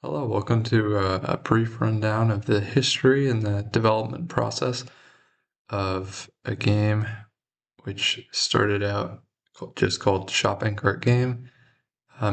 Hello, welcome to a brief rundown of the history and the development process of a game which started out just called Shopping Cart Game,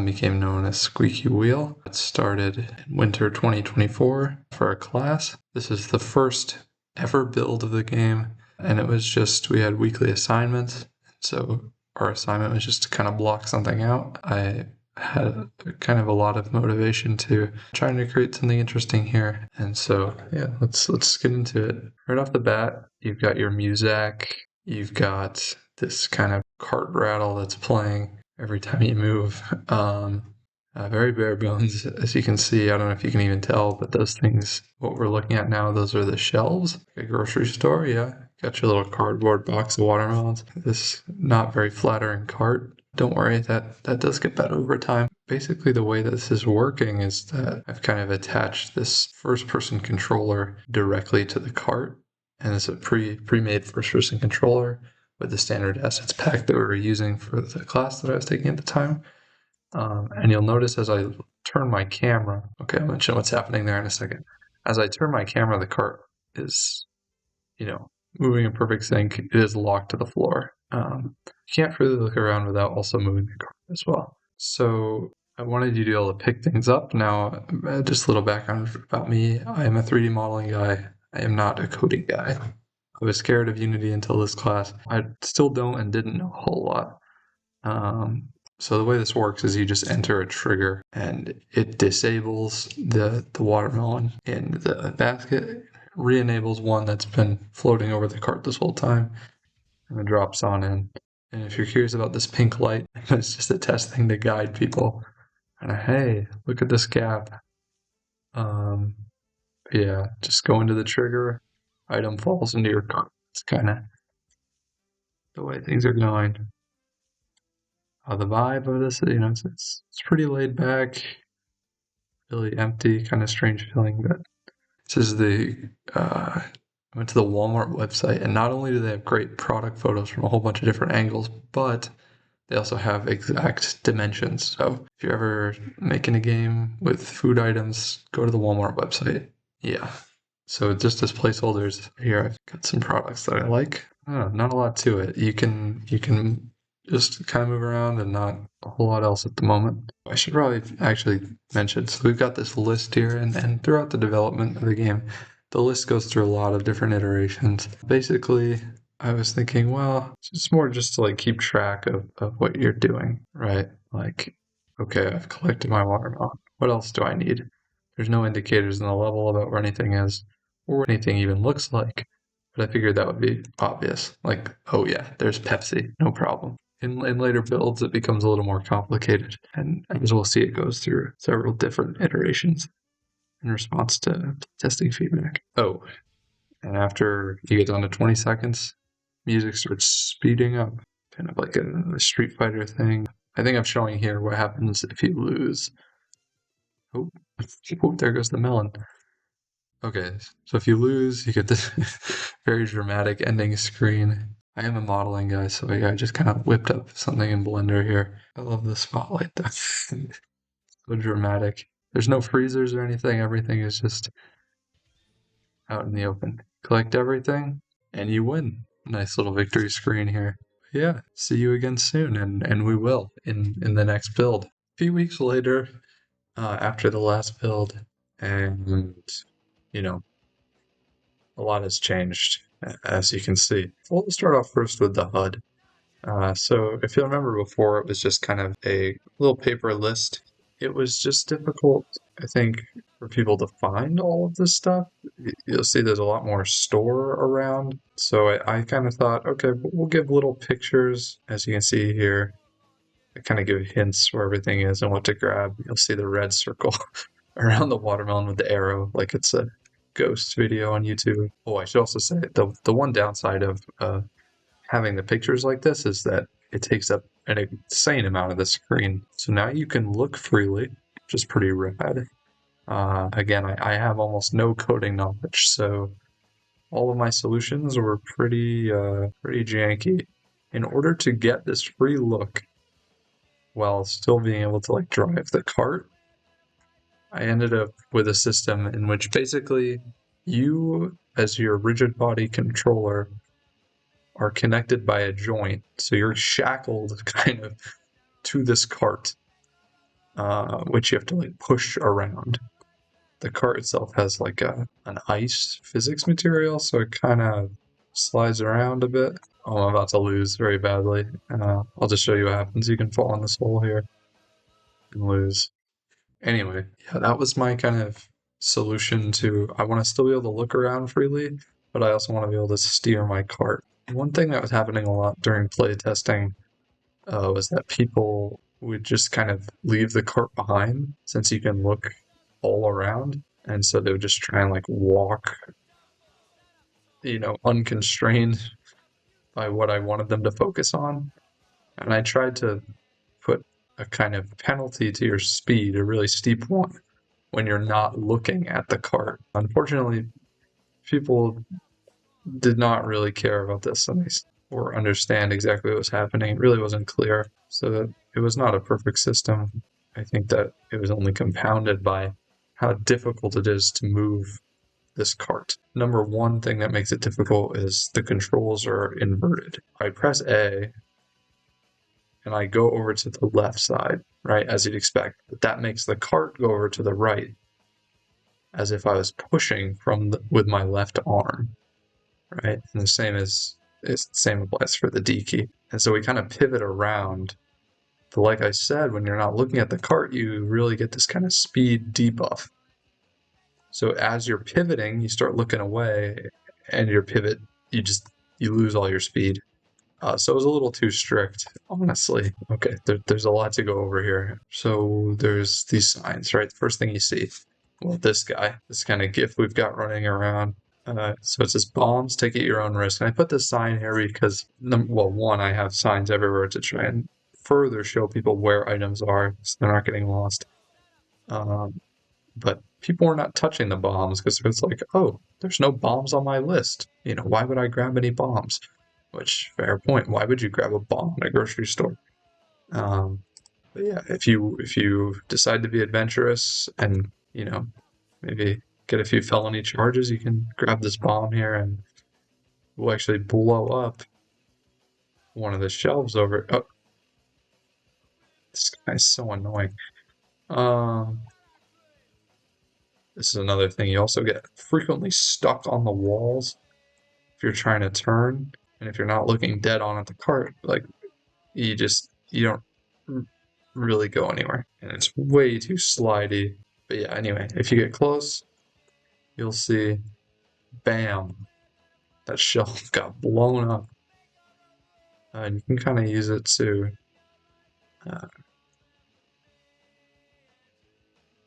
became known as Squeaky Wheel. It started in winter 2024 for a class. This is the first ever build of the game, and it was just, we had weekly assignments, so our assignment was just to kind of block something out. I had kind of a lot of motivation to trying to create something interesting here. And so, yeah, let's get into it. Right off the bat, you've got your music, you've got this kind of cart rattle that's playing every time you move. Very bare bones, as you can see. I don't know if you can even tell, but those things, what we're looking at now, those are the shelves. A grocery store, yeah. Got your little cardboard box of watermelons. This not very flattering cart. Don't worry, that does get better over time. Basically, the way that this is working is that I've kind of attached this first-person controller directly to the cart, and it's a pre-made first-person controller with the standard assets pack that we were using for the class that I was taking at the time. And you'll notice as I turn my camera, okay, I'll mention what's happening there in a second. As I turn my camera, the cart is, moving in perfect sync. It is locked to the floor. You can't really look around without also moving the cart as well. So I wanted you to be able to pick things up. Now, just a little background about me. I am a 3D modeling guy. I am not a coding guy. I was scared of Unity until this class. I still don't and didn't know a whole lot. So the way this works is you just enter a trigger and it disables the watermelon in the basket, re-enables one that's been floating over the cart this whole time, and it drops on in. And if you're curious about this pink light, it's just a test thing to guide people. And hey, look at this gap. Um, yeah, just go into the trigger, item falls into your cart. It's kind of the way things are going. The vibe of this, it's pretty laid back, really empty, kind of strange feeling. But this is I went to the Walmart website, and not only do they have great product photos from a whole bunch of different angles, but they also have exact dimensions. So if you're ever making a game with food items, go to the Walmart website. Yeah. So just as placeholders, here I've got some products that I like. Not a lot to it. You can just kind of move around and not a whole lot else at the moment. I should probably actually mention, so we've got this list here, and throughout the development of the game, the list goes through a lot of different iterations. Basically, I was thinking, well, it's more just to like keep track of what you're doing, right? Like, okay, I've collected my watermelon. What else do I need? There's no indicators in the level about where anything is or what anything even looks like. But I figured that would be obvious. Like, oh yeah, there's Pepsi, no problem. In later builds, it becomes a little more complicated, and as we'll see, it goes through several different iterations in response to testing feedback. Oh, and after you get down to 20 seconds, music starts speeding up, kind of like a Street Fighter thing. I think I'm showing here what happens if you lose. Oh, oh, there goes the melon. Okay, so if you lose, you get this very dramatic ending screen. I am a modeling guy, so yeah, I just kind of whipped up something in Blender here. I love the spotlight. That's so dramatic. There's no freezers or anything. Everything is just out in the open. Collect everything, and you win. Nice little victory screen here. Yeah, see you again soon, and we will in the next build. A few weeks later, after the last build, and you know, a lot has changed, as you can see. We'll start off first with the HUD. So if you remember before, it was just kind of a little paper list. It was just difficult, I think, for people to find all of this stuff. You'll see there's a lot more store around. So I kind of thought, okay, we'll give little pictures, as you can see here. I kind of give hints where everything is and what to grab. You'll see the red circle around the watermelon with the arrow, like it's a ghost video on YouTube. Oh, I should also say the one downside of having the pictures like this is that it takes up an insane amount of the screen. So now you can look freely, which is pretty rad. Again, I have almost no coding knowledge, so all of my solutions were pretty janky. In order to get this free look while still being able to like drive the cart, I ended up with a system in which basically you, as your rigid body controller, are connected by a joint. So you're shackled kind of to this cart, which you have to like push around. The cart itself has like an ice physics material, so it kind of slides around a bit. Oh, I'm about to lose very badly. I'll just show you what happens. You can fall in this hole here and lose. Anyway, yeah, that was my kind of solution to I want to still be able to look around freely, but I also want to be able to steer my cart. One thing that was happening a lot during play testing was that people would just kind of leave the cart behind since you can look all around. And so they would just try and like walk, unconstrained by what I wanted them to focus on. And I tried to put a kind of penalty to your speed, a really steep one, when you're not looking at the cart. Unfortunately, people did not really care about this or understand exactly what was happening. It really wasn't clear. So that it was not a perfect system. I think that it was only compounded by how difficult it is to move this cart. Number one thing that makes it difficult is the controls are inverted. I press A and I go over to the left side, right, as you'd expect. But that makes the cart go over to the right, as if I was pushing with my left arm, right? And the same applies for the D key. And so we kind of pivot around. But like I said, when you're not looking at the cart, you really get this kind of speed debuff. So as you're pivoting, you start looking away, and your pivot, you lose all your speed. So it was a little too strict, honestly. Okay, there's a lot to go over here. So there's these signs, right? The first thing you see, well, this kind of GIF we've got running around. So it says bombs, take at your own risk. And I put this sign here because, well, one, I have signs everywhere to try and further show people where items are so they're not getting lost. But people were not touching the bombs because it's like, oh, there's no bombs on my list. Why would I grab any bombs? Which, fair point. Why would you grab a bomb in a grocery store? But yeah, if you decide to be adventurous and maybe get a few felony charges, you can grab this bomb here and we'll actually blow up one of the shelves over. Oh, this guy's so annoying. This is another thing. You also get frequently stuck on the walls if you're trying to turn, and if you're not looking dead on at the cart, like you don't really go anywhere, and it's way too slidey. But yeah, anyway, if you get close, you'll see, bam, that shelf got blown up, and you can kind of use it uh,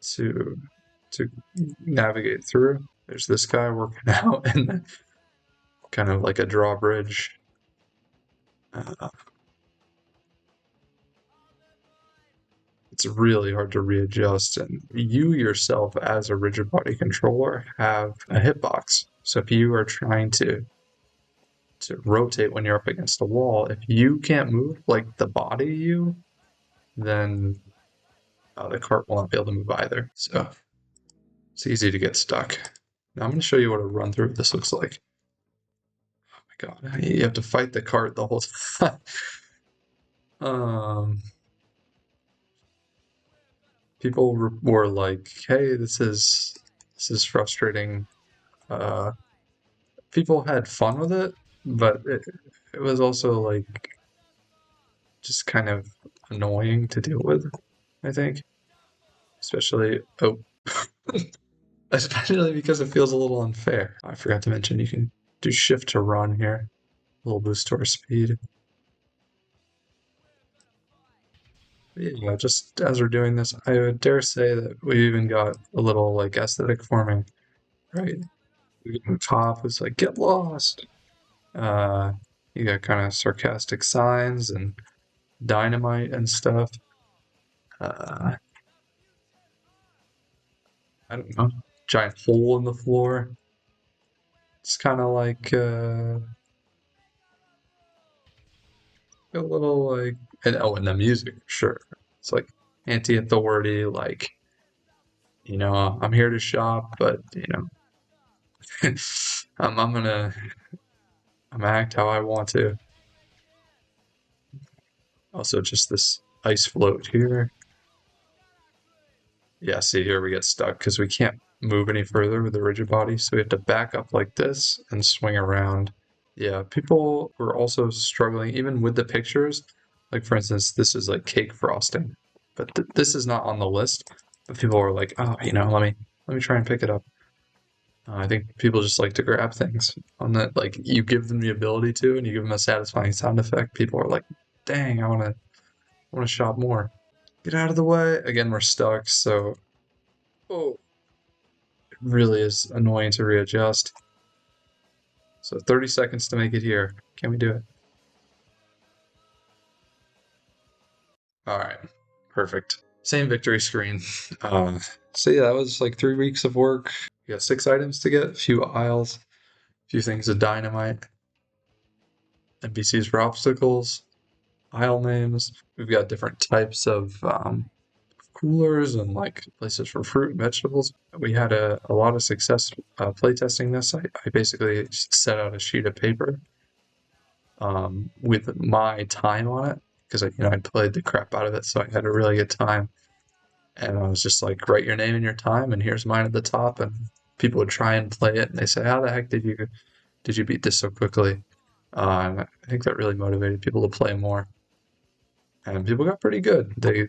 to to navigate through. There's this guy working out, and kind of like a drawbridge. It's really hard to readjust, and you yourself as a rigid body controller have a hitbox. So if you are trying to rotate when you're up against a wall, if you can't move like the body then the cart will not be able to move either. So it's easy to get stuck. Now I'm going to show you what a run through this looks like. Oh my god, you have to fight the cart the whole time. People were like, "Hey, this is frustrating." People had fun with it, but it was also like just kind of annoying to deal with, I think. Especially especially because it feels a little unfair. I forgot to mention you can do shift to run here. A little boost to our speed. Yeah, just as we're doing this, I would dare say that we even got a little like aesthetic forming, right? We got a cop who's like, get lost. Uh, you got kind of sarcastic signs and dynamite and stuff. I don't know, giant hole in the floor. It's kind of like a little like, and the music, sure. It's like anti-authority, like I'm here to shop, but I'm gonna act how I want to. Also, just this ice float here. Yeah, see here we get stuck because we can't move any further with the rigid body, so we have to back up like this and swing around. Yeah, people were also struggling even with the pictures. Like for instance, this is like cake frosting, but this is not on the list. But people were like, "Oh, let me try and pick it up." I think people just like to grab things on that. Like you give them the ability to, and you give them a satisfying sound effect. People are like, "Dang, I want to shop more." Get out of the way. Again, we're stuck, so oh, it really is annoying to readjust. So 30 seconds to make it here. Can we do it? All right, perfect. Same victory screen. Uh, so yeah, that was like 3 weeks of work. We got 6 items to get, a few aisles, a few things of dynamite, NPCs for obstacles, aisle names. We've got different types of coolers and like places for fruit and vegetables. We had a lot of success playtesting this. I basically just set out a sheet of paper with my time on it because I played the crap out of it, so I had a really good time. And I was just like, write your name and your time, and here's mine at the top. And people would try and play it, and they say, "How the heck did you beat this so quickly?" And I think that really motivated people to play more, and people got pretty good. They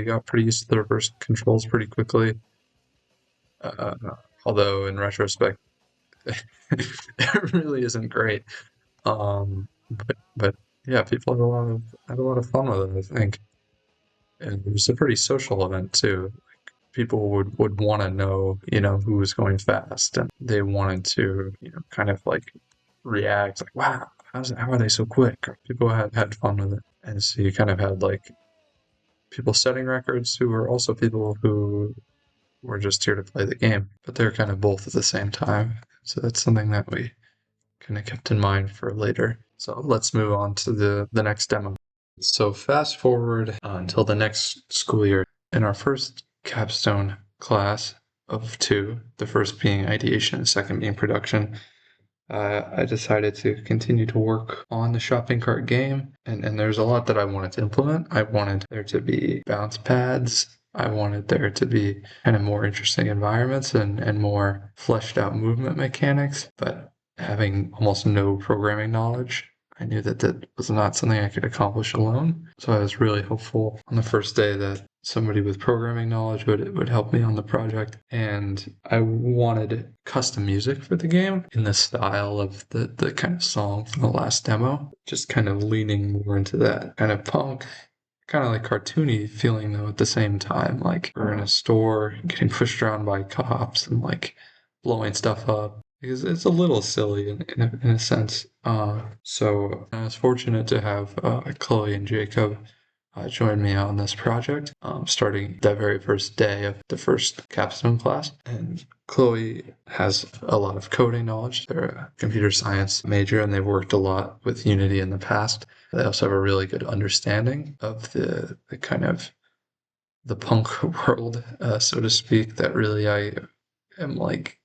got pretty used to the reverse controls pretty quickly. Uh, Although in retrospect, it really isn't great. But yeah, people had a lot of fun with it, I think. And it was a pretty social event too. People would want to know, who was going fast, and they wanted to, kind of like react, like, "Wow, how are they so quick?" People had fun with it, and so you kind of had like people setting records who were also people who were just here to play the game, but they're kind of both at the same time. So that's something that we kind of kept in mind for later. So let's move on to the next demo. So fast forward until the next school year. In our first capstone class of two, the first being ideation, the second being production, I decided to continue to work on the shopping cart game, and there's a lot that I wanted to implement. I wanted there to be bounce pads. I wanted there to be kind of more interesting environments and more fleshed out movement mechanics, but having almost no programming knowledge, I knew that that was not something I could accomplish alone. So I was really hopeful on the first day that somebody with programming knowledge would help me on the project. And I wanted custom music for the game in the style of the kind of song from the last demo, just kind of leaning more into that kind of punk, kind of like cartoony feeling though at the same time. Like we're in a store getting pushed around by cops and like blowing stuff up. Because it's a little silly in a sense. So I was fortunate to have Chloe and Jacob joined me on this project, starting that very first day of the first capstone class. And Chloe has a lot of coding knowledge. They're a computer science major, and they've worked a lot with Unity in the past. They also have a really good understanding of the kind of the punk world, so to speak, that really I am like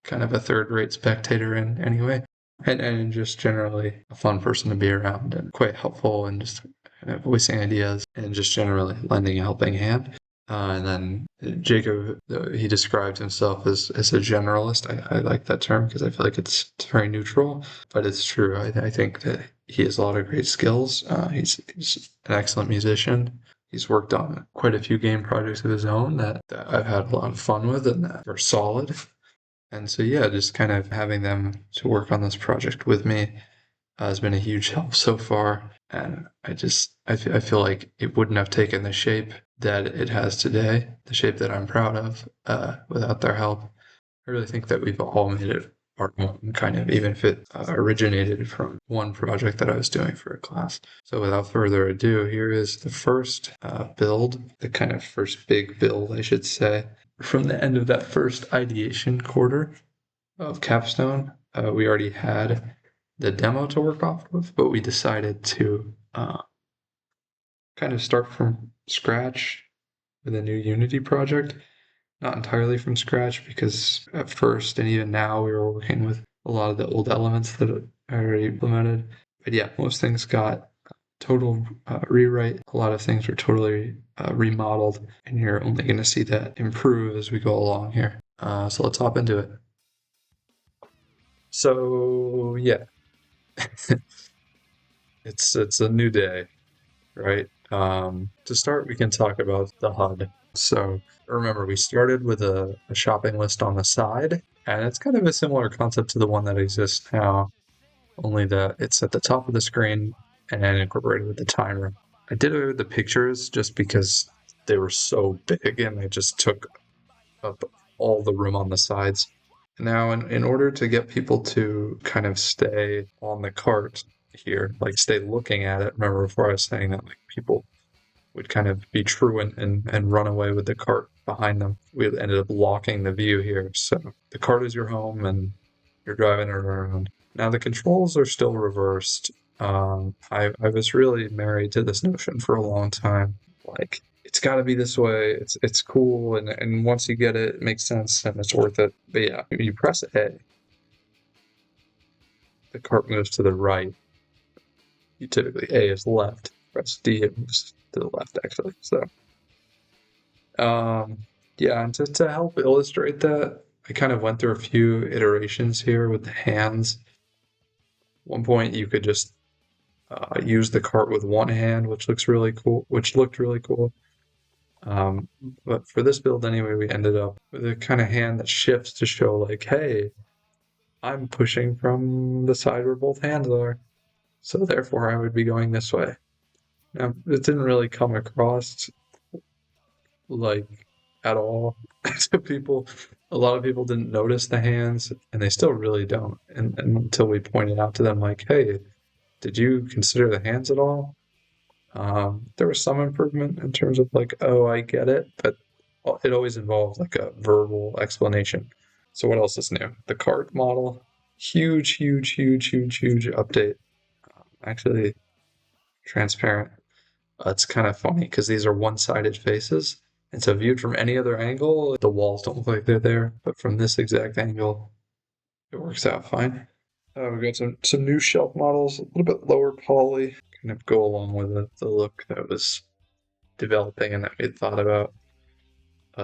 kind of a third-rate spectator in anyway. And just generally a fun person to be around and quite helpful and just kind of voicing ideas and just generally lending a helping hand. And then Jacob, he described himself as a generalist. I like that term because I feel like it's very neutral, but it's true. I think that he has a lot of great skills. He's an excellent musician. He's worked on quite a few game projects of his own that I've had a lot of fun with and that are solid. And so, yeah, just kind of having them to work on this project with me has been a huge help so far. And I feel like it wouldn't have taken the shape that it has today, the shape that I'm proud of, without their help. I really think that we've all made it our own, kind of, even if it originated from one project that I was doing for a class. So, without further ado, here is the first build, the kind of first big build, I should say, from the end of that first ideation quarter of Capstone. We already had the demo to work off of, but we decided to kind of start from scratch with a new Unity project. not entirely from scratch, because at first and even now we were working with a lot of the old elements that I already implemented. But yeah, most things got total rewrite. A lot of things were totally remodeled, and you're only going to see that improve as we go along here. So let's hop into it. So yeah, it's a new day, right? To start, we can talk about the HUD. So remember, we started with a shopping list on the side, and it's kind of a similar concept to the one that exists now, only that it's at the top of the screen and incorporated with the timer. I did it with the pictures just because they were so big and they just took up all the room on the sides. Now, in order to get people to kind of stay on the cart here, like stay looking at it, remember before I was saying that like people would kind of be truant and run away with the cart behind them. We ended up locking the view here. So the cart is your home and you're driving it around. Now the controls are still reversed. I was really married to this notion for a long time. Like it's got to be this way. It's cool, and once you get it, it makes sense and it's worth it. But yeah, when you press A, the cart moves to the right. You typically A is left. Press D, it moves to the left actually. So yeah, and to help illustrate that, I kind of went through a few iterations here with the hands. At one point, you could just use the cart with one hand, which looks really cool, which looked really cool. But for this build anyway, we ended up with a kind of hand that shifts to show like, hey, I'm pushing from the side where both hands are. So therefore I would be going this way. Now, it didn't really come across like at all to people. A lot of people didn't notice the hands, and they still really don't. And until we pointed out to them, like, hey, did you consider the hands at all? There was some improvement in terms of like, oh, I get it, but it always involved like a verbal explanation. So what else is new? The cart model, huge update. Actually, transparent. It's kind of funny because these are one-sided faces, and so viewed from any other angle, the walls don't look like they're there. But from this exact angle, it works out fine. We've got some new shelf models, a little bit lower poly, kind of go along with the look that was developing and that we had thought about.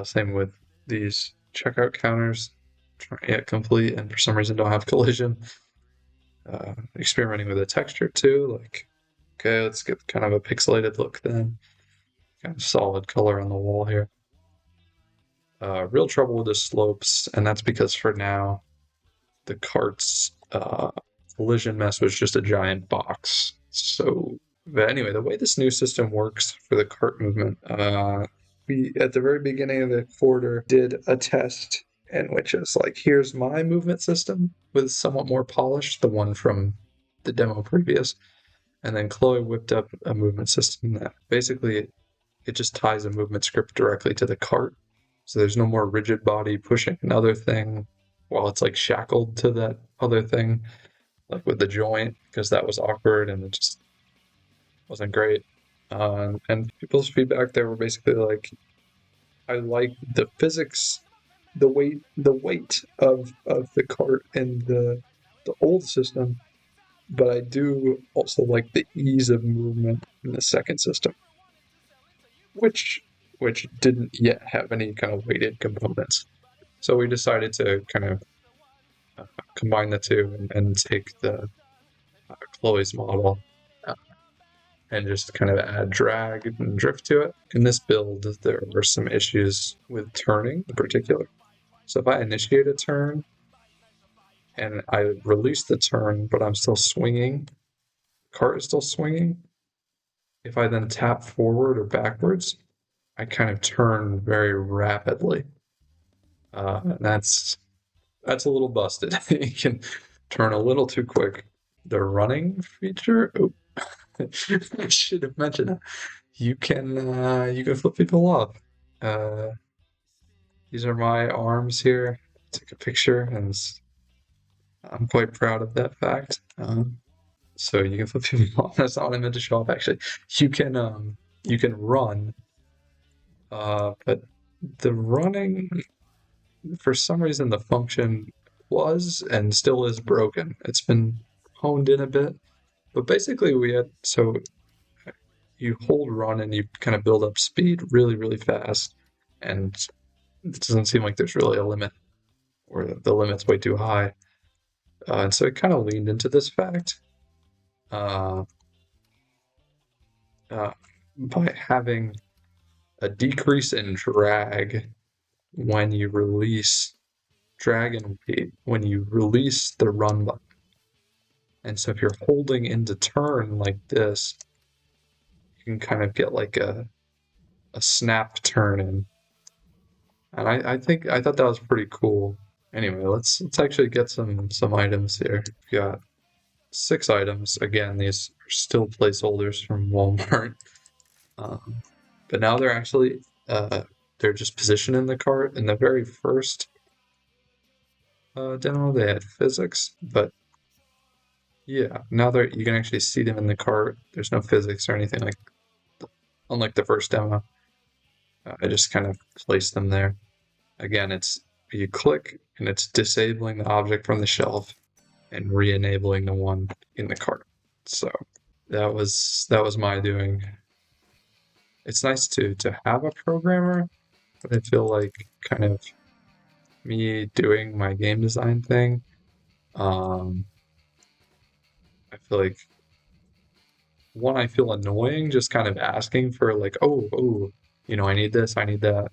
Same with these checkout counters, trying yet complete, and for some reason don't have collision. Experimenting with the texture too, like, okay, let's get kind of a pixelated look then. Kind of solid color on the wall here. Real trouble with the slopes, and that's because for now, the cart's collision mess was just a giant box. So, but anyway, the way this new system works for the cart movement, we at the very beginning of the quarter did a test in which it's like, here's my movement system with somewhat more polish, the one from the demo previous, and then Chloe whipped up a movement system that basically it just ties a movement script directly to the cart. So there's no more rigid body pushing another thing while it's like shackled to that other thing, like with the joint, because that was awkward and it just wasn't great. And people's feedback there were basically like, I like the physics, the weight of the cart in the old system, but I do also like the ease of movement in the second system, which didn't yet have any kind of weighted components. So we decided to kind of combine the two and take the Chloe's model and just kind of add drag and drift to it. In this build, there are some issues with turning in particular. So if I initiate a turn and I release the turn, but I'm still swinging, the cart is still swinging, if I then tap forward or backwards, I kind of turn very rapidly. And that's a little busted. You can turn a little too quick. The running feature, oh, I should have mentioned that. You can flip people off. Uh, these are my arms here. I took a picture, and I'm quite proud of that fact. So you can flip people off. That's not what I meant to show off. Actually, you can run, but the running for some reason the function was and still is broken. It's been honed in a bit, but basically we had so you hold run and you kind of build up speed really, really fast, and it doesn't seem like there's really a limit, or the limit's way too high. And so it kind of leaned into this fact uh, uh, by having a decrease in drag when you release drag and weight when you release the run button. And so if you're holding into turn like this, you can kind of get like a snap turn in. And I thought that was pretty cool. Anyway, let's actually get some items here. We got 6 items. Again, these are still placeholders from Walmart. Um, but now they're just positioned in the cart. In the very first demo, they had physics, but yeah, now you can actually see them in the cart. There's no physics or anything unlike the first demo. I just kind of placed them there. Again, it's you click and it's disabling the object from the shelf and re-enabling the one in the cart. So that was my doing. It's nice to have a programmer, but I feel like kind of me doing my game design thing. I feel like one, I feel annoying just kind of asking for like, oh, I need this, I need that.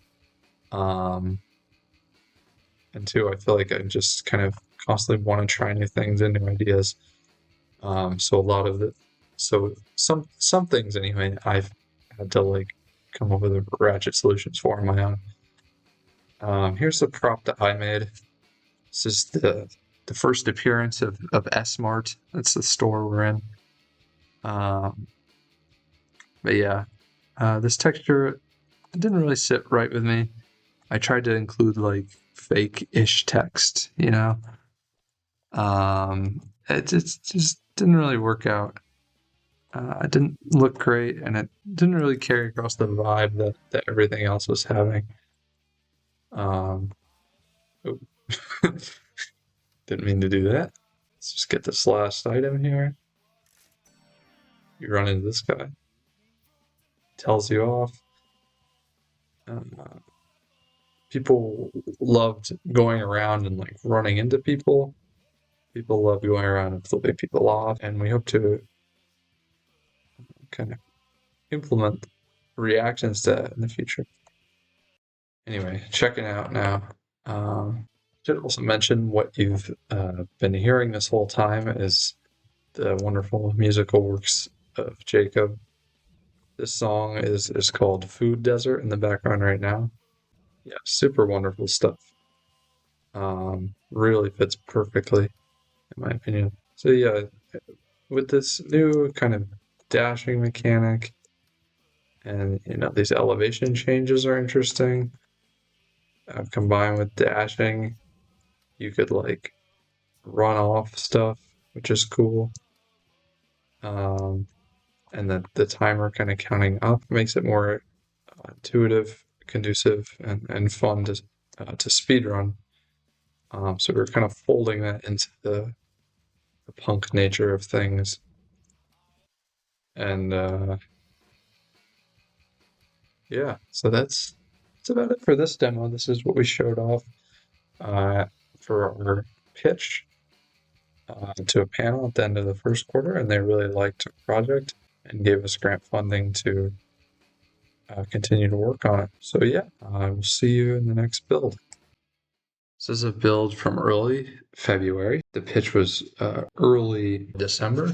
And two, I feel like I just kind of constantly want to try new things and new ideas. So a lot of some things anyway, I've had to like come up with ratchet solutions for on my own. Here's the prop that I made. This is the first appearance of S-Mart. That's the store we're in. But yeah, this texture didn't really sit right with me. I tried to include like fake-ish text, it just didn't really work out. It didn't look great, and it didn't really carry across the vibe that everything else was having. Um, oh. Didn't mean to do that. Let's just get this last item here. You run into this guy. Tells you off. People loved going around and like running into people. People love going around and flipping people off, and we hope to kind of implement reactions to that in the future. Anyway, checking out now. Should also mention what you've been hearing this whole time is the wonderful musical works of Jacob. This song is called Food Desert in the background right now. Yeah, super wonderful stuff. Really fits perfectly, in my opinion. So yeah, with this new kind of dashing mechanic, and these elevation changes are interesting. Combined with dashing, you could like run off stuff, which is cool. And the timer kind of counting up makes it more intuitive, conducive, and fun to speedrun. So we're kind of folding that into the punk nature of things. And yeah, so that's about it for this demo. This is what we showed off for our pitch to a panel at the end of the first quarter, and they really liked the project and gave us grant funding to continue to work on it. So yeah, we'll see you in the next build. This is a build from early February. The pitch was early December,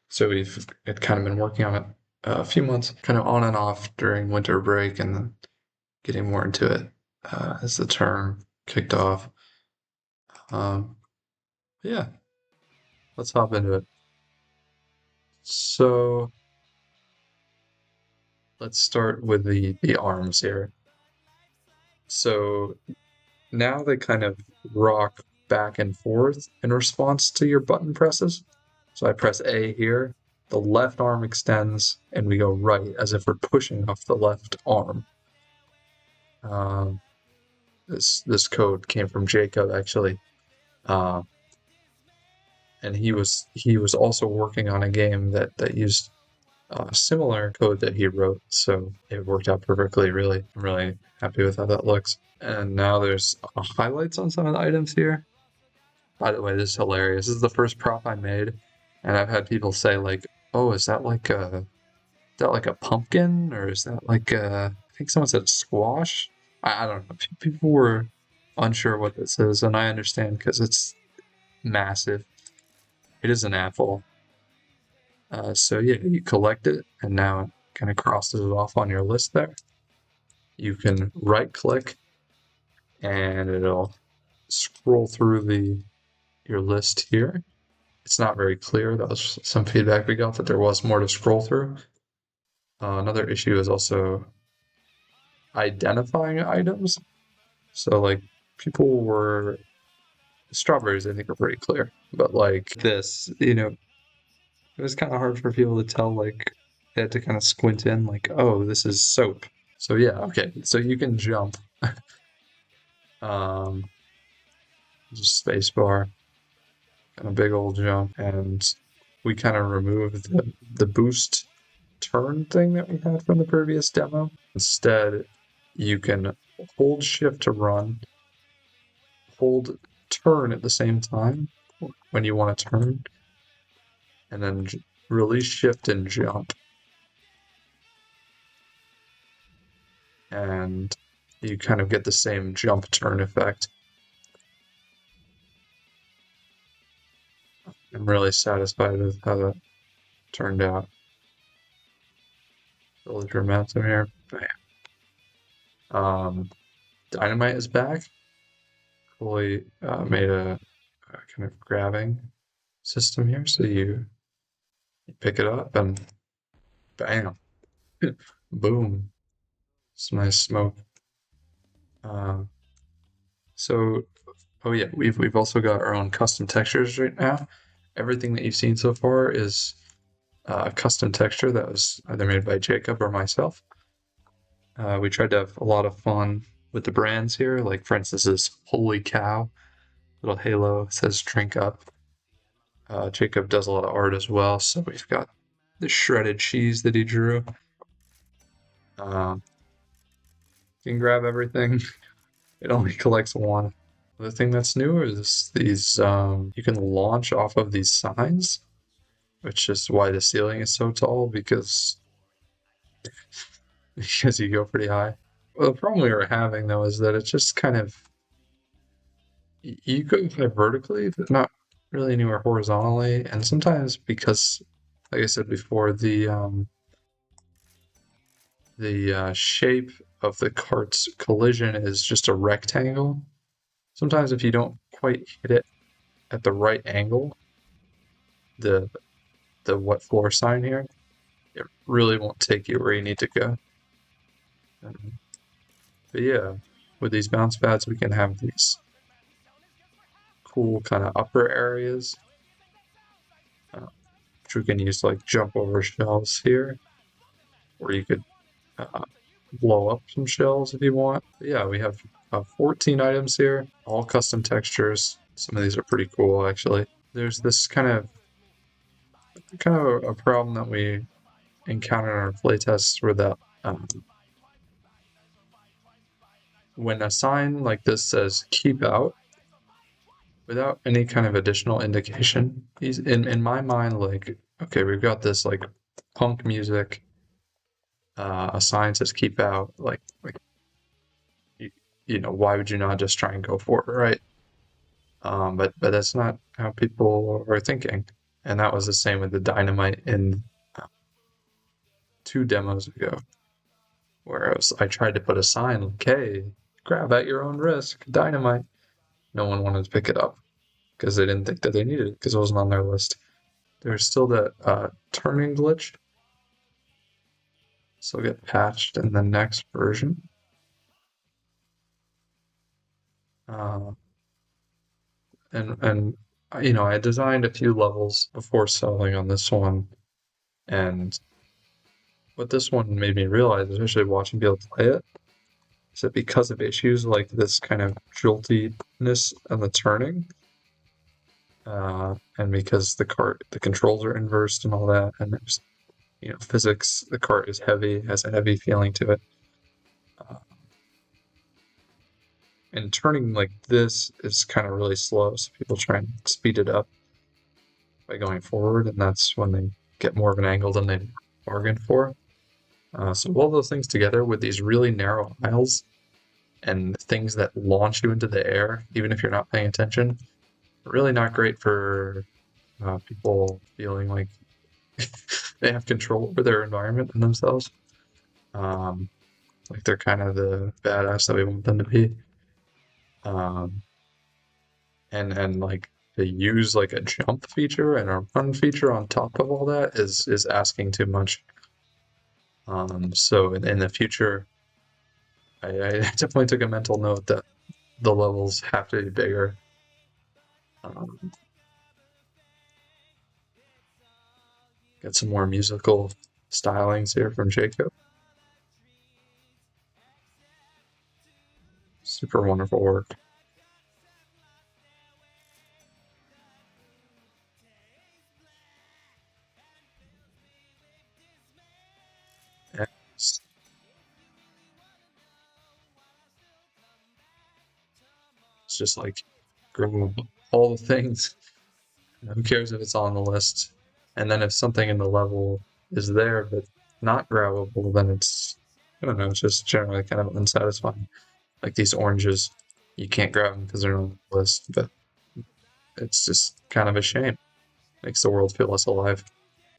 so we've kind of been working on it a few months, kind of on and off during winter break, and then getting more into it as the term kicked off. Yeah, let's hop into it. So let's start with the arms here. So now they kind of rock back and forth in response to your button presses. So I press A here, the left arm extends, and we go right as if we're pushing off the left arm. this code came from Jacob actually, uh, and he was also working on a game that used similar code that he wrote, so it worked out perfectly. Really, I'm really happy with how that looks. And now there's highlights on some of the items here. By the way, this is hilarious. This is the first prop I made, and I've had people say like, "Oh, is that like a pumpkin, or is that like a?" I think someone said squash. I don't know. People were unsure what this is, and I understand because it's massive. It is an apple. So yeah, you collect it, and now it kind of crosses it off on your list there. You can right click, and it'll scroll through your list here. It's not very clear. That was some feedback we got that there was more to scroll through. Another issue is also identifying items. So like people were strawberries, I think are pretty clear, but like this, it was kind of hard for people to tell. Like they had to kind of squint in, like, oh, this is soap. So yeah, okay. So you can jump. um, just spacebar and a big old jump, and we kind of removed the boost turn thing that we had from the previous demo. Instead, you can hold shift to run, hold turn at the same time when you want to turn, and then release shift and jump. And you kind of get the same jump turn effect. I'm really satisfied with how that turned out. Build your momentum here. Dynamite is back. Fully made a kind of grabbing system here, so you pick it up and bam, boom. Some nice smoke. So, oh yeah, we've also got our own custom textures right now. Everything that you've seen so far is a custom texture that was either made by Jacob or myself. We tried to have a lot of fun with the brands here. Like, for instance, this Holy Cow little halo says drink up. Jacob does a lot of art as well, so we've got the shredded cheese that he drew. You can grab everything. It only collects one. The thing that's new is these, you can launch off of these signs, which is why the ceiling is so tall, because you go pretty high. Well, the problem we were having though is that it's just kind of, you go kind of vertically, but not really anywhere horizontally, and sometimes because, like I said before, the shape of the cart's collision is just a rectangle. Sometimes if you don't quite hit it at the right angle, the wet floor sign here, it really won't take you where you need to go. But yeah, with these bounce pads, we can have these cool kind of upper areas, which we can use to like jump over shelves here, or you could blow up some shelves if you want. But yeah, we have 14 items here, all custom textures. Some of these are pretty cool, actually. There's this kind of a problem that we encountered in our playtests where that when a sign like this says keep out without any kind of additional indication, he's in my mind, like, okay, we've got this like punk music, a sign says keep out, like why would you not just try and go for it, right? But that's not how people are thinking, and that was the same with the dynamite in 2 demos ago, where I tried to put a sign like, hey, grab at your own risk, dynamite. No one wanted to pick it up because they didn't think that they needed it because it wasn't on their list. There's still that turning glitch, so it'll get patched in the next version. And I designed a few levels before selling on this one, and what this one made me realize, especially watching people play it, stops it because of issues like this kind of joltiness and the turning, and because the controls are inversed and all that, and there's physics. The cart is heavy, has a heavy feeling to it, uh, and turning like this is kind of really slow. So people try and speed it up by going forward, and that's when they get more of an angle than they bargained for. So all those things together with these really narrow aisles and things that launch you into the air, even if you're not paying attention, really not great for people feeling like they have control over their environment and themselves. Um, like they're kind of the badass that we want them to be. Um, and like to use like a jump feature and a run feature on top of all that is asking too much. So in the future, I definitely took a mental note that the levels have to be bigger. Um, get some more musical stylings here from Jacob. Super wonderful work. Yeah, it's just like grab all the things. Who cares if it's on the list? And then if something in the level is there but not grabbable, then I don't know, it's just generally kind of unsatisfying. Like these oranges, you can't grab them because they're not on the list, but it's just kind of a shame. Makes the world feel less alive.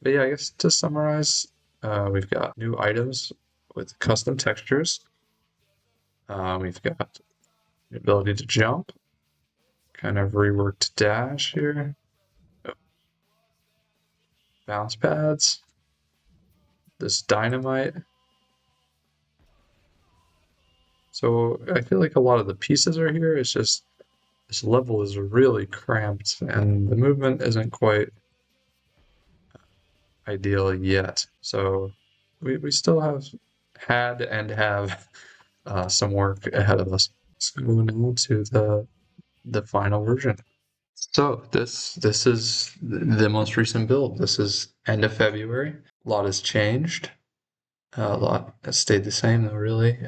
But yeah, I guess to summarize, we've got new items with custom textures. We've got the ability to jump, kind of reworked dash here, bounce pads, this dynamite. So I feel like a lot of the pieces are here. It's just this level is really cramped and the movement isn't quite ideal yet. So we still had and have some work ahead of us. Let's go now to the final version. So this is the most recent build. This is end of February. A lot has changed. A lot has stayed the same though, really.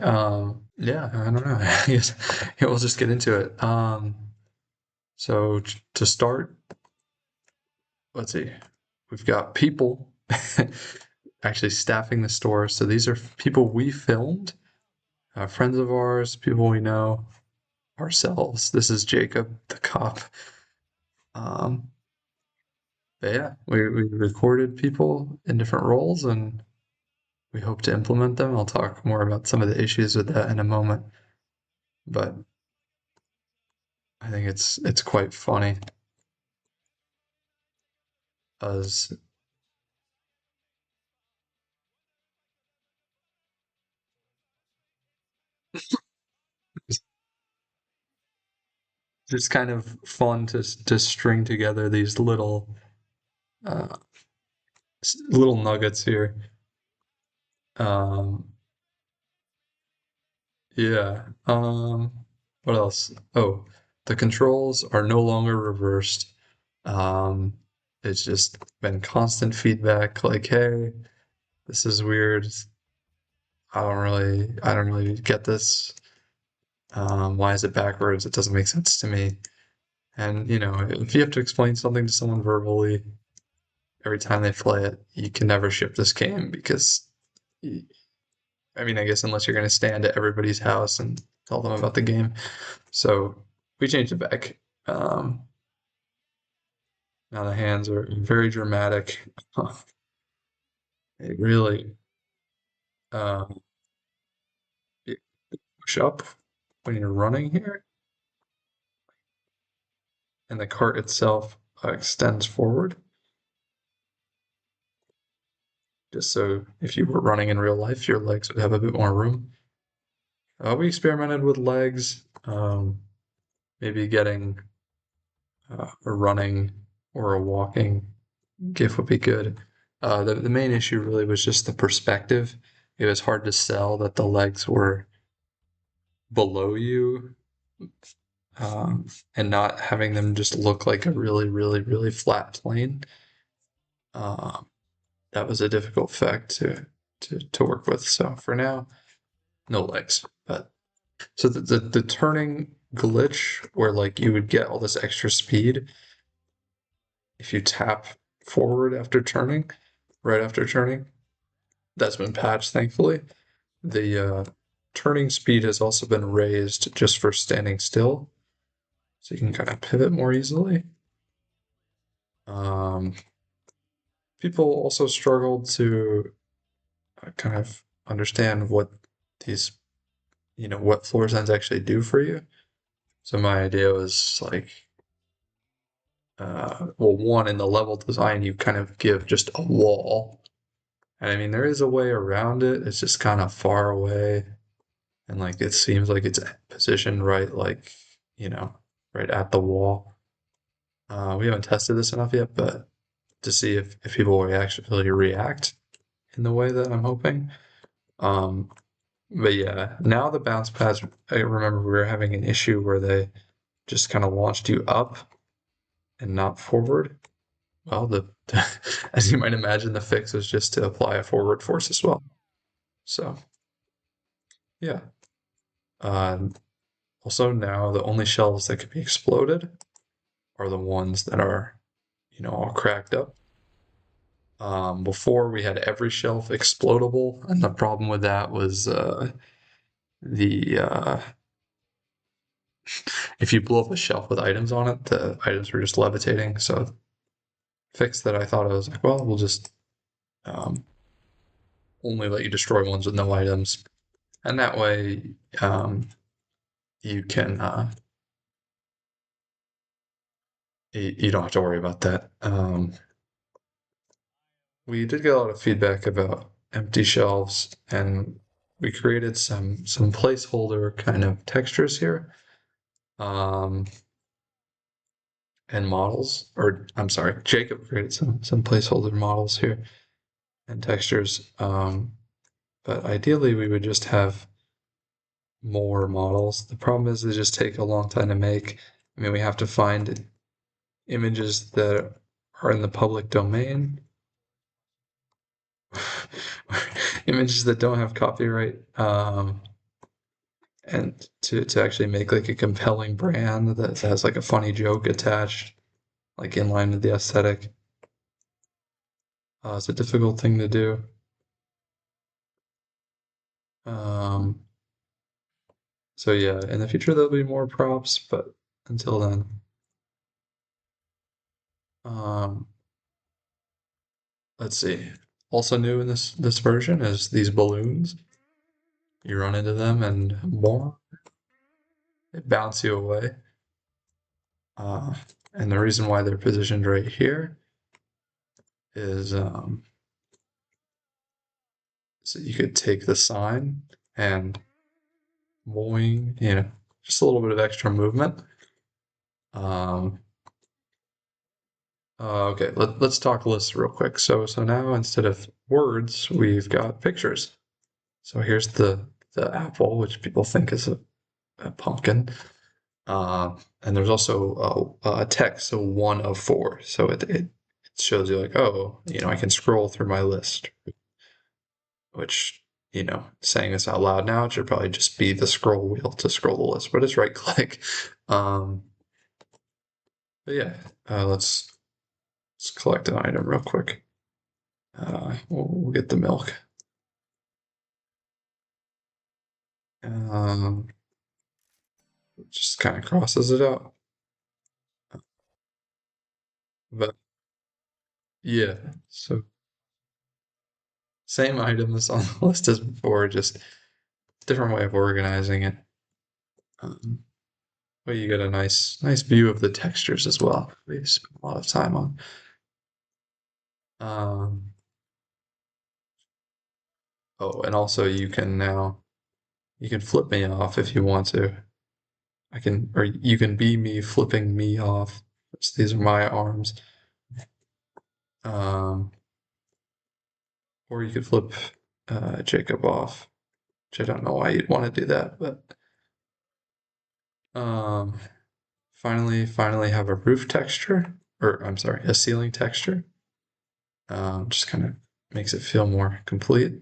Yeah, I don't know. I guess yeah, we'll just get into it. So to start, let's see. We've got people actually staffing the store. So these are people we filmed, friends of ours, people we know, ourselves. This is Jacob, the cop. Um, but yeah, we recorded people in different roles and we hope to implement them. I'll talk more about some of the issues with that in a moment. But I think it's quite funny as it's kind of fun to string together these uh, little nuggets here. Um, yeah. What else? Oh, the controls are no longer reversed. Um, it's just been constant feedback, like, hey, this is weird. I don't really get this. Why is it backwards? It doesn't make sense to me. And if you have to explain something to someone verbally every time they play it, you can never ship this game because, I mean, I guess unless you're going to stand at everybody's house and tell them about the game. So we changed it back. Now the hands are very dramatic. It really um, you push up when you're running here, and the cart itself extends forward. Just so if you were running in real life, your legs would have a bit more room. We experimented with legs, maybe getting a running or a walking GIF would be good. The main issue really was just the perspective. It was hard to sell that the legs were below you, and not having them just look like a really, really, really flat plane. Um, that was a difficult fact to work with. So for now, no legs. But so the turning glitch where like you would get all this extra speed if you tap forward after turning, right after turning, that's been patched thankfully. The turning speed has also been raised just for standing still, so you can kind of pivot more easily. Um, People also struggled to kind of understand what these, what floor signs actually do for you. So my idea was like, well, one, in the level design, you kind of give just a wall. And I mean, there is a way around it. It's just kind of far away. And like, it seems like it's positioned right, like, you know, right at the wall. We haven't tested this enough yet, but to see if people will actually react in the way that I'm hoping. Um, but yeah, now the bounce pads, I remember we were having an issue where they just kind of launched you up and not forward. Well, as you might imagine, the fix is just to apply a forward force as well. So yeah. Um, Also now the only shelves that can be exploded are the ones that are, all cracked up. Before we had every shelf explodable, and the problem with that was the if you blew up a shelf with items on it, the items were just levitating. So fix that I thought I was like, well, we'll just um, only let you destroy ones with no items, and that way um, you can you don't have to worry about that. We did get a lot of feedback about empty shelves, and we created some placeholder kind of textures here, um, and models. Or I'm sorry, Jacob created some placeholder models here and textures. But ideally, we would just have more models. The problem is they just take a long time to make. I mean, we have to find images that are in the public domain, images that don't have copyright. And to actually make like a compelling brand that has like a funny joke attached, like in line with the aesthetic. It's a difficult thing to do. Um, so yeah, in the future there'll be more props, but until then, um, let's see. Also new in this version is these balloons. You run into them and more, they bounce you away. Uh, and the reason why they're positioned right here is so you could take the sign and boing, just a little bit of extra movement. Um, okay, let's talk lists real quick. So now instead of words, we've got pictures. So here's the apple, which people think is a pumpkin. And there's also a text, so 1 of 4. So it shows you like, oh, I can scroll through my list, which, saying this out loud now, it should probably just be the scroll wheel to scroll the list, but it's right click. Um, but yeah, let's collect an item real quick. We'll get the milk. Um, just kind of crosses it out. But yeah, so same items on the list as before, just different way of organizing it. Um, but you get a nice view of the textures as well. We spent a lot of time on. Um, oh, and also you can flip me off if you want to. Or you can be me flipping me off. These are my arms. Um, or you could flip Jacob off, which I don't know why you'd want to do that, but Um, finally have a roof texture, or I'm sorry, a ceiling texture. Just kind of makes it feel more complete.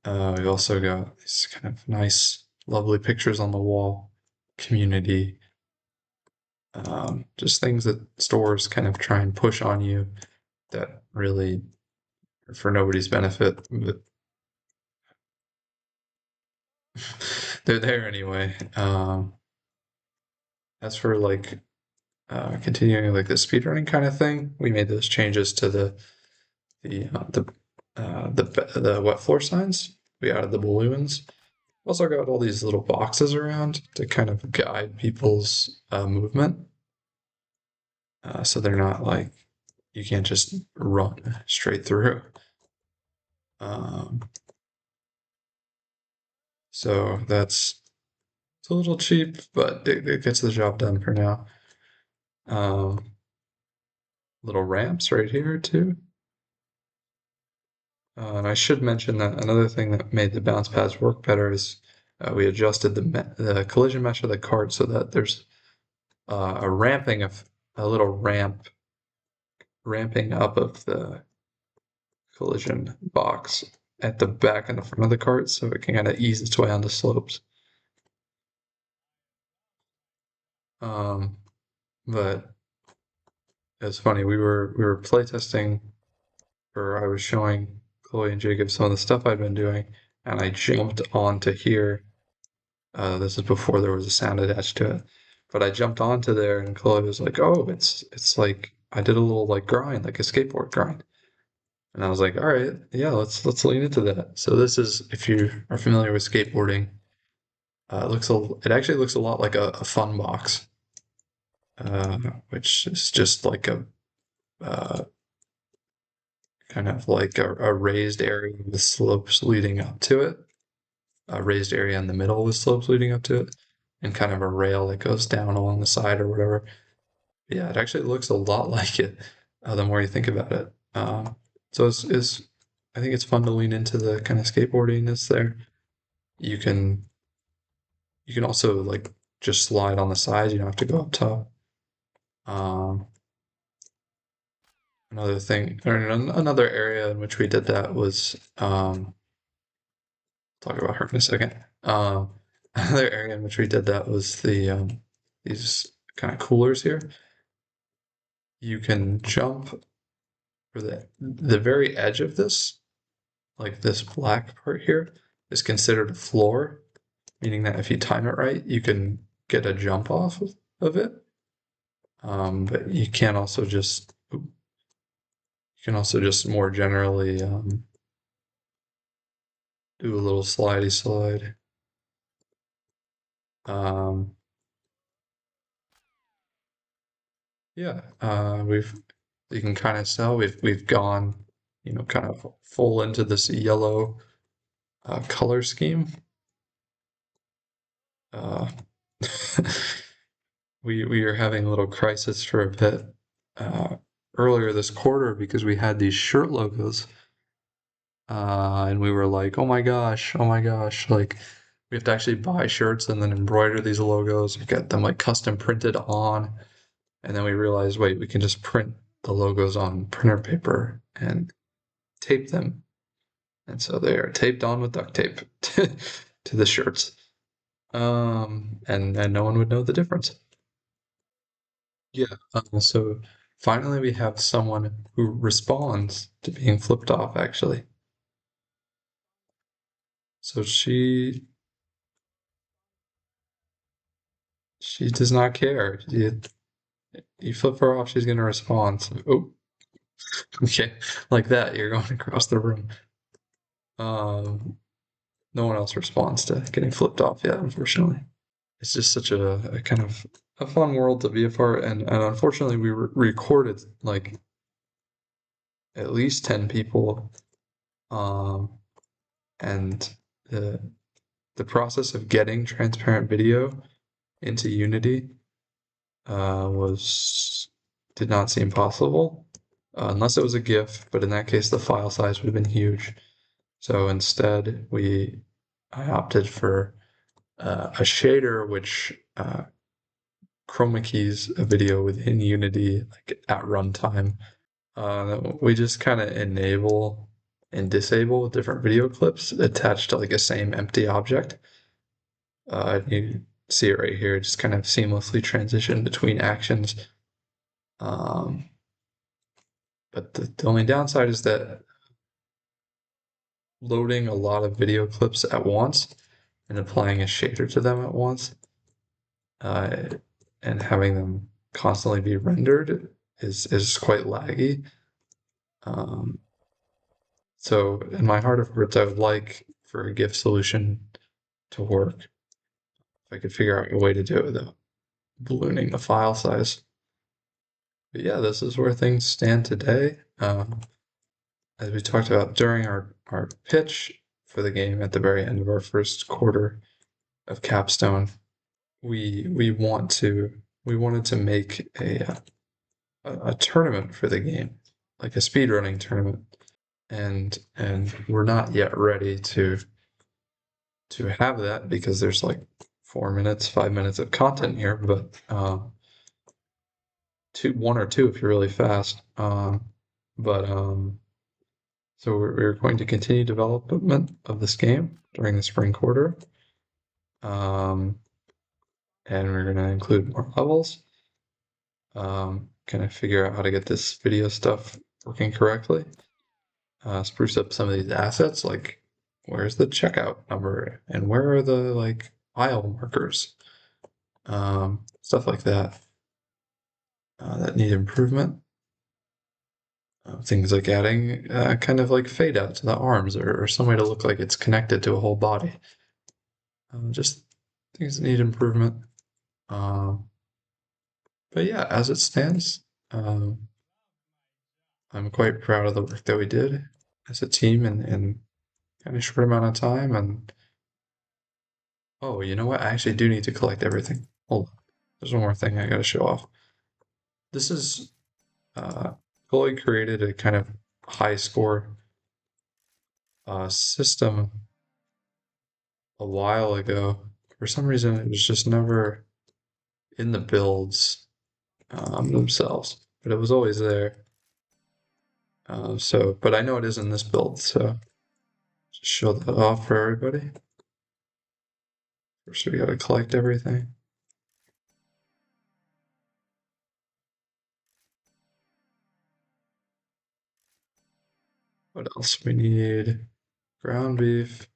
We also got these kind of nice, lovely pictures on the wall, community, just things that stores kind of try and push on you that really are for nobody's benefit, but they're there anyway. As for like continuing like the speedrunning kind of thing, we made those changes to the uh, the the wet floor signs. We added the balloons. Also got all these little boxes around to kind of guide people's movement, so they're not like you can't just run straight through. Um, so that's it's a little cheap, but it gets the job done for now. Um, Little ramps right here too. And I should mention that another thing that made the bounce pads work better is we adjusted the collision mesh of the cart so that there's a ramping of a little ramping up of the collision box at the back and the front of the cart so it can kind of ease its way on the slopes. Um, but it's funny, we were playtesting, or I was showing Chloe and Jacob some of the stuff I'd been doing, and I jumped onto here. This is before there was a sound attached to it, but I jumped onto there, and Chloe was like, "Oh, it's like I did a little like grind, like a skateboard grind." And I was like, all right, yeah, let's lean into that. So this is, if you are familiar with skateboarding, it actually looks a lot like a fun box, which is just like a uh, kind of like a raised area with slopes leading up to it, a raised area in the middle with slopes leading up to it, and kind of a rail that goes down along the side or whatever. Yeah, it actually looks a lot like it, the more you think about it. So I think it's fun to lean into the kind of skateboardiness there. You can you can also like just slide on the sides. You don't have to go up top. Um, Another thing, or another area in which we did that was talk about her in a second. Another area in which we did that was these kind of coolers here. You can jump for the very edge of this, like this black part here, is considered a floor, meaning that if you time it right, you can get a jump off of it. But you can also just more generally do a little slidey slide. Um, yeah, you can kind of tell we've gone, kind of full into this yellow color scheme. Uh, we are having a little crisis for a bit uh, earlier this quarter because we had these shirt logos, and we were like, oh my gosh, like we have to actually buy shirts and then embroider these logos, get them like custom printed on, and then we realized, wait, we can just print the logos on printer paper and tape them, and so they are taped on with duct tape to the shirts, and no one would know the difference. Yeah. So finally, we have someone who responds to being flipped off, actually. So she does not care. You flip her off, she's going to respond. So, oh, okay. Like that, you're going across the room. Um, no one else responds to getting flipped off yet, unfortunately. It's just such a kind of a fun world to be a part, and unfortunately, we recorded like at least 10 people, um, and the the process of getting transparent video into Unity was did not seem possible unless it was a GIF, but in that case the file size would have been huge. So instead, I opted for a shader which chroma keys a video within Unity like at runtime. We just kind of enable and disable different video clips attached to like a same empty object. You see it right here, just kind of seamlessly transition between actions. Um, but the only downside is that loading a lot of video clips at once and applying a shader to them at once, uh, and having them constantly be rendered is quite laggy. Um, so in my heart of hearts, I would like for a GIF solution to work. If I could figure out a way to do it without ballooning the file size. But yeah, this is where things stand today. As we talked about during our pitch for the game at the very end of our first quarter of Capstone, we wanted to make a tournament for the game, like a speedrunning tournament, and we're not yet ready to have that because there's like 4 minutes, 5 minutes of content here, but one or two if you're really fast. But So we're going to continue development of this game during the spring quarter. And we're going to include more levels. Kind of figure out how to get this video stuff working correctly. Spruce up some of these assets, like where's the checkout number and where are the like aisle markers, stuff like that that need improvement. Things like adding kind of like fade out to the arms or some way to look like it's connected to a whole body. Just things that need improvement. But yeah, as it stands, I'm quite proud of the work that we did as a team in kind of short amount of time. And oh, you know what? I actually do need to collect everything. Hold on. There's one more thing I gotta show off. This is fully created a kind of high score system a while ago. For some reason, it was just never in the builds themselves, but it was always there. But I know it is in this build, so just show that off for everybody. First, we gotta collect everything. What else? We need ground beef.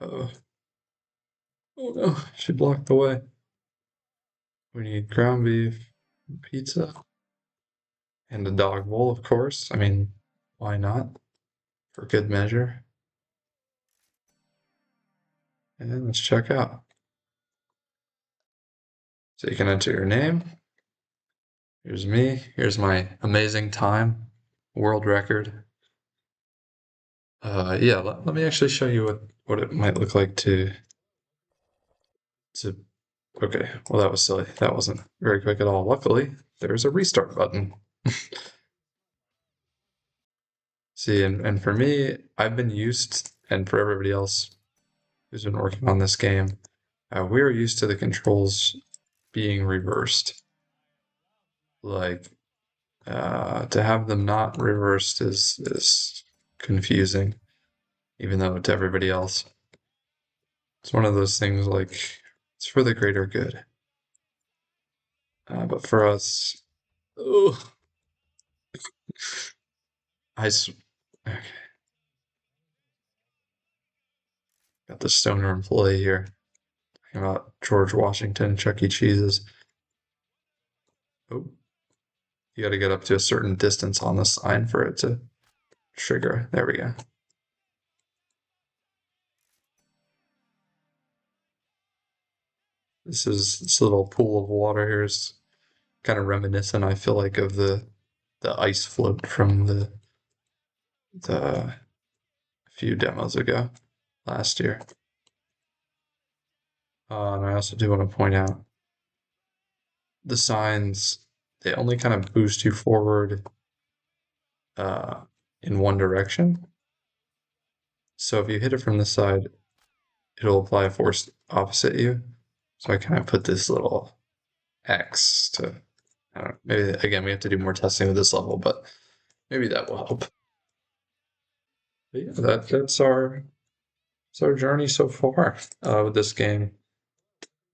Oh no, she blocked the way. We need ground beef, pizza, and a dog bowl, of course. I mean, why not? For good measure. And let's check out. So you can enter your name. Here's me. Here's my amazing time, world record. Yeah, let me actually show you what it might look like to. Okay, well that was silly. That wasn't very quick at all. Luckily, there's a restart button. See, and for me, I've been used, and for everybody else who's been working on this game, we're used to the controls being reversed. Like, to have them not reversed is confusing, even though to everybody else, it's one of those things like it's for the greater good. But for us, oh, okay, got the stoner employee here talking about George Washington, Chuck E. Cheese's. Oh, you got to get up to a certain distance on the sign for it to trigger. There we go. This little pool of water here is kind of reminiscent, I feel like, of the ice float from the few demos ago last year. And I also do want to point out the signs, they only kind of boost you forward uh, in one direction. So if you hit it from this side, it'll apply a force opposite you. So I kind of put this little X to, I don't know, maybe again we have to do more testing with this level, but maybe that will help. But yeah, that's our journey so far with this game,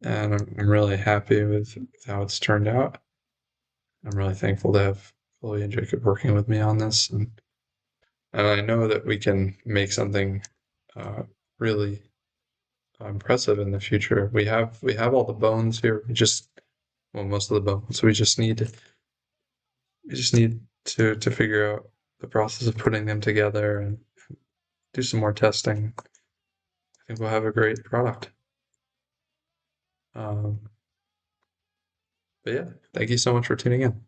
and I'm really happy with how it's turned out. I'm really thankful to have Chloe and Jacob working with me on this, and I know that we can make something really impressive in the future. We have all the bones here. Well, most of the bones. We just need to figure out the process of putting them together and do some more testing. I think we'll have a great product. Um, but yeah, thank you so much for tuning in.